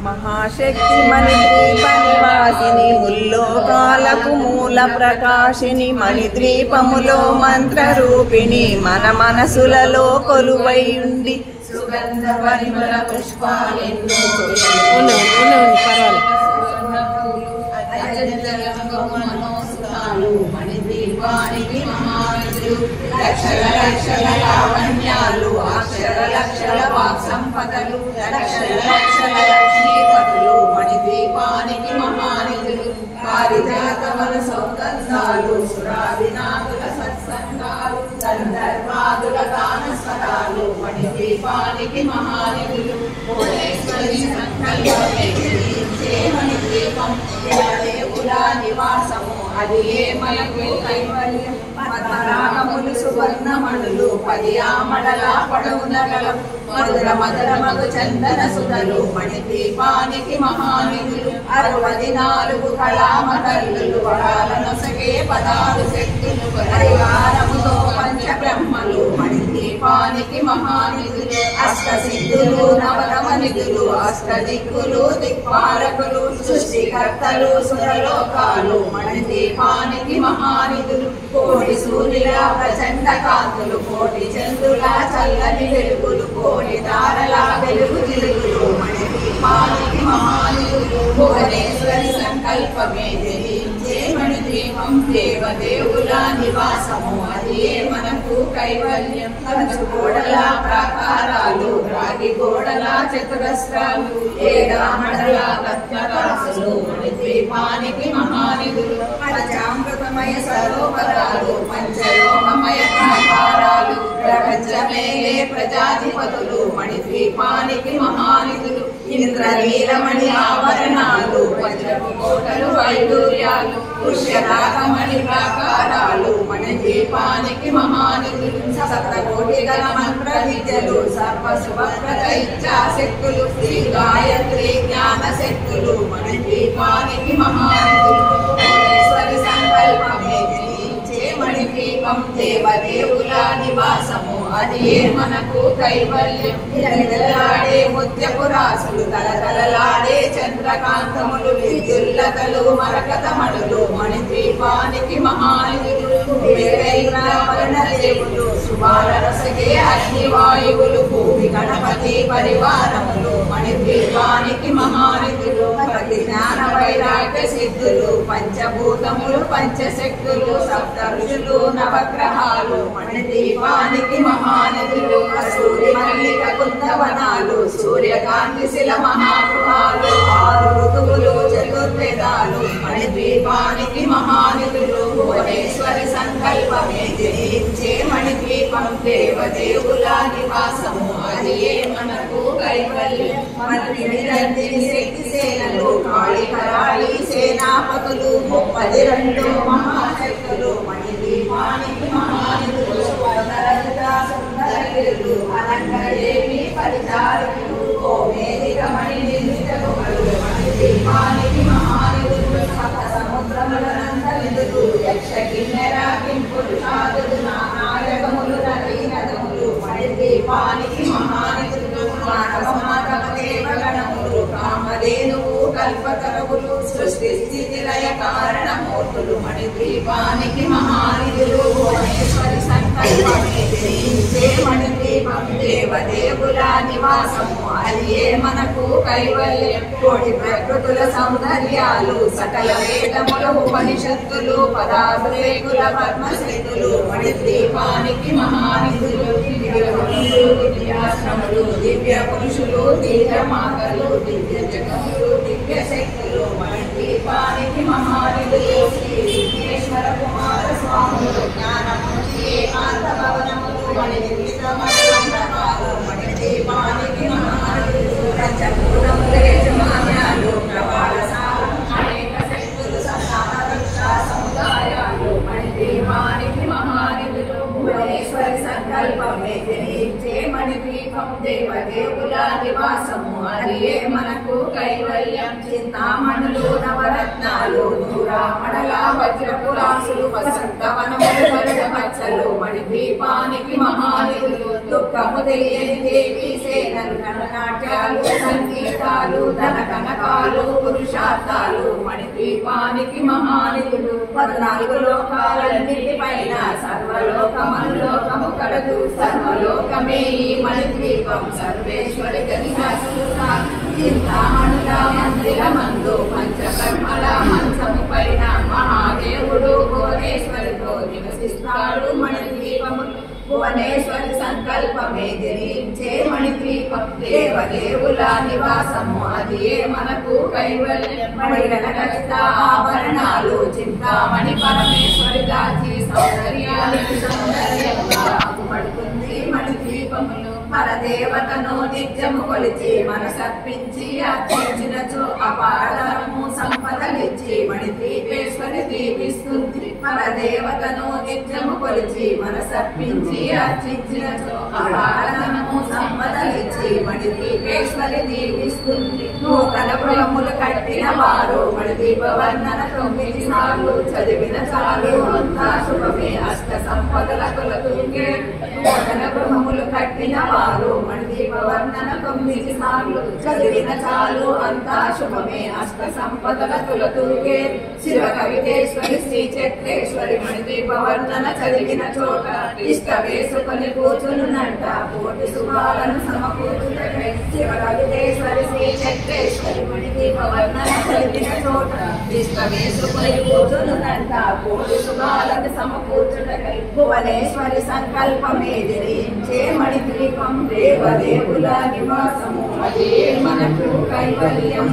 महाशक्ति मणिद्वीप निवासिनी मुल्लोकाలకు మూల ప్రకాశిని మణిద్వీపములో మంత్రరూపిణి మన మనసులలో కొలువై ఉండి సుగంధ పరిమళ పుష్పాలెన్నో మణిద్వీపానికి మహానిధులు లక్షల లక్షల లావణ్యాలు అక్షర లక్షల వాక్ సంపదలు లక్షల లక్షల లక్ష్మీపతులు మణిద్వీపానికి మహానిధులు పారిజాతముల సౌగంధాలు సురాదినాథుల సత్సంగాలు సందర్భాదుల గానస్వరాలు మణిద్వీపానికి మహానిధులు భువనేశ్వరి సంకల్పమే మణిద్వీపం దేవదేవుల నివాసము అది ఏ మనకు కైవల్యం పద్మరాగములు సువర్ణమణులు 10 ఆమడల పొడవున గలం మధుర మధుర మగు చందన సుధలు మణిద్వీపానికి మహానిధులు 64 కళామతల్లులు వరాలనొసగే 16 శక్తులు పరివారముతో పంచబ్రహ్మలు మణిద్వీపానికి మహానిధులు అష్టసిద్ధులు నవరమనిధులు అష్టదిక్కులు దిక్పాలకులు సృష్టికర్తలు సురలోకాలు మణిద్వీపానికి మహానిధులు కోటి సూర్యుల ప్రచండ కాంతులు కోటి చంద్రుల చల్లని వెలుగులు కోటి తారల వెలుగు జిలుగులు మణిద్వీపానికి మహానిధులు భువనేశ్వరి సంకల్పమే జయించే మణిద్వీపం దేవదేవుల నివాసము అది మనకు కైవల్యం కంచు గోడల ప్రాకారాలు రాగి గోడల చతురస్రాలు ఏడామడల రత్నరాసులు మణిద్వీపానికి మహానిధులు పంచామృతమయ సరోవరాలు పంచలోకమయ ప్రాకారాలు ప్రపంచమేలే ప్రజాధిపతులు మణిద్వీపానికి మహానిధులు ఇంద్రనీలమణి ఆభరణాలు వజ్రపు కోటలు వైడూర్యాలు పుష్యరాగమణి ప్రాకారాలు మణిద్వీపానికి మహానిధులు సప్తకోటి గల మంత్ర విద్యలు సర్వశుభప్రద ఇచ్ఛాశక్తులు శ్రీ గాయత్రి జ్ఞాన శక్తులు మణిద్వీపానికి మహానిధులు భువనేశ్వరి సంకల్పమే జయించే మణిద్వీపం దేవదేవుల నివాసము అది మనకు కైవల్యం గిలగిలలాడే ముత్యపు రాసులు తలతలలాడే చంద్రకాంతములు విద్యుల్లతలు మరకతమణులు మణిద్వీపానికి మహానిధులు వేరైన వర్ణదేవులు శుభాల రసగే అగ్నివాయువులు భూమి గణపతి పరివారములు మణిద్వీపానికి మహానిధులు ప్రతి జ్ఞాన వైరాగ్య సిద్ధులు పంచభూతములు పంచశక్తులు సప్త ఋషులు నవగ్రహాలు మణిద్వీపానికి మహానిధులు సూర్య మల్లిక కుందవనాలు సూర్యకాంతి శిల మహాగృహాలు 6 ఋతువులు చతుర్వేదాలు మణిద్వీపానికి మహానిధులు భువనేశ్వరి సంకల్పమే జయించే మణిద్వీపం దేవదేవుల నివాసము అది మనకు కైవల్యం మంత్రి శక్తి సేనలు కాళికరాళి సేనాపతులు 32 మహాశక్తులు మణిద్వీపానికి మహానిధులు సుందరులు అనంగదేవి పరిచారకులు కోమేదిక మణి నిర్మితలు మణిద్వీపానికి మహానిధులు సప్త సముద్రముల నందనిధులు యక్ష కిన్నెర కింపులు సాధులు నానాయకములు నదీ నదములు మణిద్వీపానికి మహానిధులు మానవ దేవగణములు కామధేనువు కల్పతరువులు సృష్టి స్థితి లయ కారణమూర్తులు మణిద్వీపానికి మహానిధులు భువనేశ్వరి సంకల్పమే జయించే మణిద్వీపం దేవదేవుల నివాసము అది మనకు కైవల్యం కోటి ప్రకృతుల సౌందర్యాలు సకల వేదముల ఉపనిషత్తులు పదాభిరేకుల పద్మశ్రీతులు మణిద్వీపానికి మహానిధులు దివ్యాశ్రములు దివ్య పురుషులు దివ్య మాతలు దివ్య జగములు దివ్య శక్తులు మణిద్వీపానికి మహానిధులు శ్రీ విఘ్నేశ్వర కుమార స్వాములు జ్ఞానమూర్తి ఏకాంత భవనములు మణిద్వీపమణిమండపాలు మణిద్వీపానికి మహానిధులు పంచభూతముల యజమాన్యాలు ప్రవాళశాలు అనేక శక్తులు సంతాన రక్షా సముదాయాలు మణిద్వీపానికి మహానిధులు భువనేశ్వరి సంకల్పమే జయించే మణిద్వీపం దేవదేవుల నివాసము అది మన మనకు కైవల్యం. చింతామణులు నవరత్నాలు నూరామణల వజ్రపు రాసులు వసంతవనములు వరద పచ్చలు మణిద్వీపానికి మహానిధులు దుఃఖము తెలియని దేవి సేనలు గణనాట్యాలు సంగీతాలు ధన కనకాలు పురుషార్థాలు మణిద్వీపానికి మహానిధులు. 14 లోకాలన్నిటిపైన సర్వలోకమనులోకము కలదు. సర్వలోకమే ఈ మణిద్వీపం సర్వేశ్వరి చింతామణుల మందిరమందు పంచకర్మల మంచము పైన మహాదేవుడు భువనేశ్వరితో నివసిస్తాడు. మణిద్వీపము భువనేశ్వరి సంకల్పమే జరించే మణిద్వీపం దేవదేవుల నివాసము అది మనకు కైవల్యం. మణిగణ ఖచ్చిత ఆభరణాలు చింతామణి పరమేశ్వరి దాచి సౌందర్యానికి సౌందర్యంగా అగుపడుతుంది మణిద్వీపములు. పరదేవతను నిత్యము కొలిచి మనసర్పించి అర్చించినచో అపారము సంపదలిచ్చి మణిద్వీపేశ్వరి దీపిస్తుంది. పరదేవతను నిత్యము కొలిచి మనసర్పించి అర్చించినచో అపారము సంపదలిచ్చి మణిద్వీపేశ్వరి దీపిస్తుంది. నూతన గృహములు కట్టిన వారు మణిద్వీప వర్ణన 9 సార్లు చదివిన చాలు అంతా శుభమే అష్ట సంపదల కొలతూగే. నూతన గృహములు కట్టిన వారు మణిద్వీప వర్ణన 9 సార్లు చదివిన చాలు అంతా శుభమే అష్ట సంపదల కొలతూగే. శివ కవితేశ్వరి శ్రీ చక్రేశ్వరి మణిద్వీప వర్ణన చదివిన చోట ఇష్ట వేసుకొని కూర్చునునంట కోటి శుభాలను సమకూర్చుటకై. శివ కవితేశ్వరి శ్రీ చక్రేశ్వరి మణిద్వీప వర్ణన చదివిన చోట ఇష్ట వేసుకొని కూర్చునునంట కోటి శుభాలను సమకూర్చుటకై. భువనేశ్వరి సంకల్పమే జరించే మణిద్వీపం దేవదేవుల నివాసము అదే మనకు కైవల్యం.